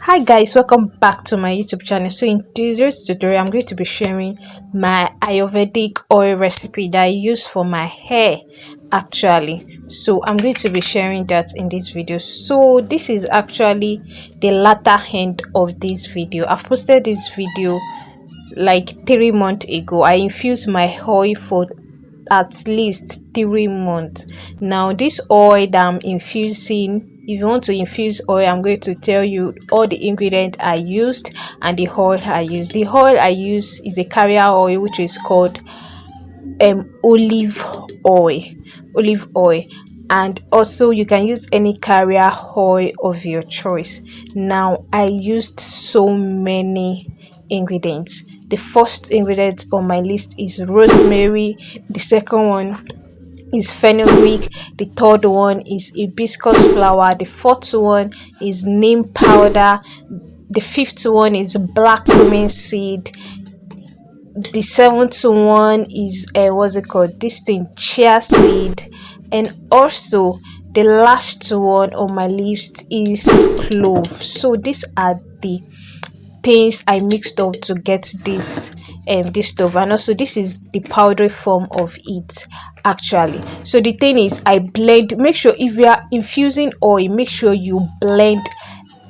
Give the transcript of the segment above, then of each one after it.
Hi guys, welcome back to my YouTube channel. So in today's tutorial I'm going to be sharing my Ayurvedic oil recipe that I use for my hair actually. So I'm going to be sharing that in this video. So this is actually the latter end of this video. I've posted this video like 3 months ago. I infused my oil for at least 3 months. Now this oil that I'm infusing, if you want to infuse oil, I'm going to tell you all the ingredients I used and the oil I used. The oil I use is a carrier oil which is called olive oil. And also you can use any carrier oil of your choice. Now I used so many ingredients. The first ingredient on my list is rosemary, the second one is fenugreek, the third one is hibiscus flower, the fourth one is neem powder, the fifth one is black cumin seed, the seventh one is what's it called, this thing, chia seed, and also the last one on my list is clove. So these are the things I mixed up to get this stuff, and also this is the powdery form of it actually. So the thing is, I blend. Make sure if you are infusing oil, make sure you blend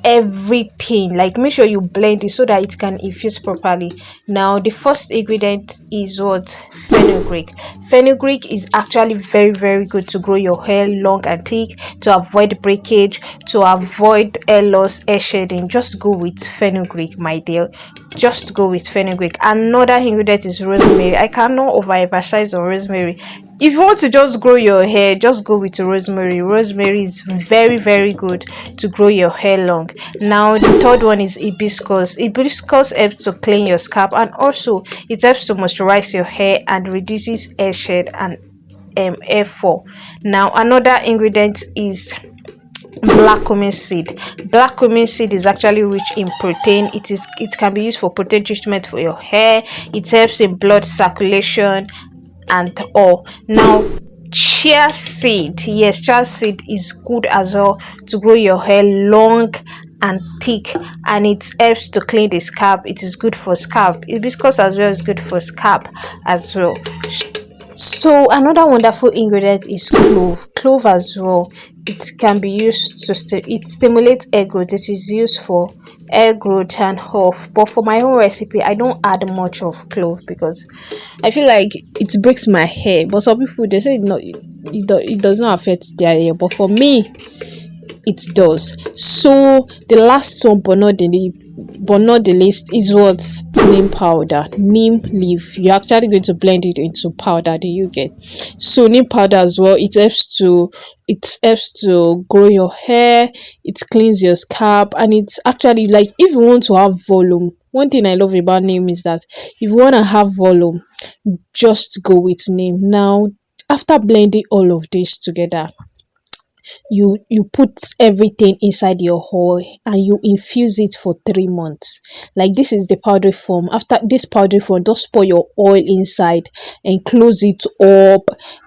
everything, like make sure you blend it so that it can infuse properly. Now the first ingredient is what? Fenugreek. Fenugreek is actually very good to grow your hair long and thick, to avoid breakage, to avoid hair loss, hair shedding. Just go with fenugreek, my dear. Just go with fenugreek. Another ingredient is rosemary. I cannot overemphasize on rosemary. If you want to just grow your hair, just go with rosemary. Rosemary is very good to grow your hair long. Now the third one is hibiscus. Hibiscus helps to clean your scalp, and also it helps to moisturize your hair and reduces hair shed and hair fall. Now another ingredient is black cumin seed. Black cumin seed is actually rich in protein. It can be used for protein treatment for your hair. It helps in blood circulation and all. Now chia seed, yes, chia seed is good as well to grow your hair long and thick, and it helps to clean the scalp. It is good for scalp. Hibiscus as well is good for scalp as well. So another wonderful ingredient is clove as well. It can be used to it stimulates hair growth. It is used for hair growth and off, but for my own recipe I don't add much of clove because I feel like it breaks my hair. But some people, they say it does not affect their hair, but for me it does. So the last one, but not the least, is what? Neem powder. Neem leaf. You're actually going to blend it into powder. Do you get? So neem powder as well, it helps to grow your hair, it cleans your scalp, and it's actually, like, if you want to have volume, one thing I love about neem is that if you want to have volume, just go with neem. Now after blending all of this together, you put everything inside your oil and you infuse it for 3 months. Like, this is the powdery form. After this powdery form, just pour your oil inside and close it up,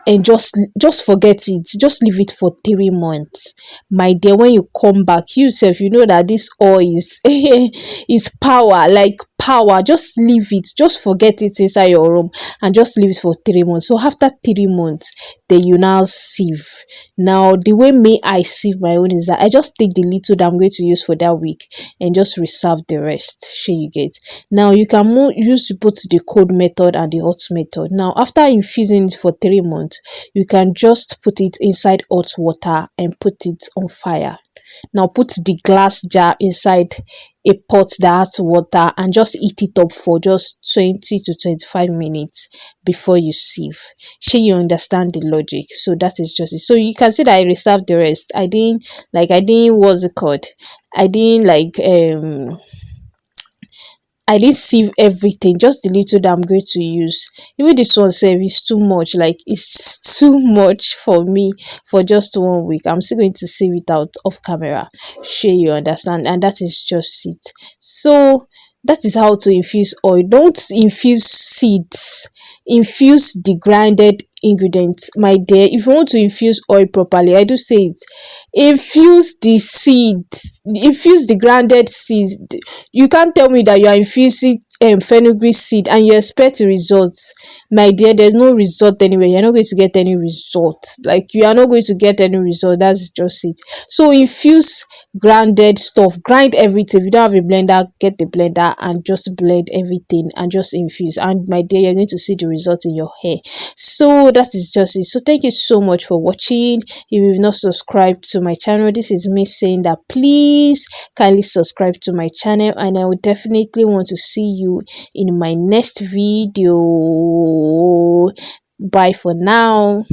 and just forget it. Just leave it for 3 months, my dear. When you come back, you know that this oil is is power, like power. Just leave it, just forget it inside your room and just leave it for 3 months. So after 3 months, then you now sieve. Now the way I sieve my own is that I just take the little that I'm going to use for that week and just reserve the rest. Sure, you get? Now you can use both the cold method and the hot method. Now after infusing it for 3 months, you can just put it inside hot water and put it on fire. Now put the glass jar inside a pot that has water and just heat it up for just 20 to 25 minutes before you sieve. Sure, you understand the logic? So that is just it. So you can see that I reserved the rest. I didn't what's it called, I didn't sieve everything, just the little that I'm going to use. Even this one is too much, like it's too much for me for just 1 week. I'm still going to sieve it out off camera. Sure, you understand? And that is just it. So That is how to infuse oil. Don't infuse seeds, infuse the grinded ingredients, my dear. If you want to infuse oil properly, I do say it, infuse the seed, infuse the grounded seed. You can't tell me that you are infusing fenugreek seed and you expect results, my dear. There's no result anywhere. You're not going to get any result. Like, you are not going to get any result. That's just it. So infuse grounded stuff, grind everything. If you don't have a blender, get the blender and just blend everything and just infuse, and my dear, you're going to see the result in your hair. So that is just it. So thank you so much for watching. If you've not subscribed to my channel, this is me saying that please kindly subscribe to my channel, and I would definitely want to see you in my next video. Bye for now.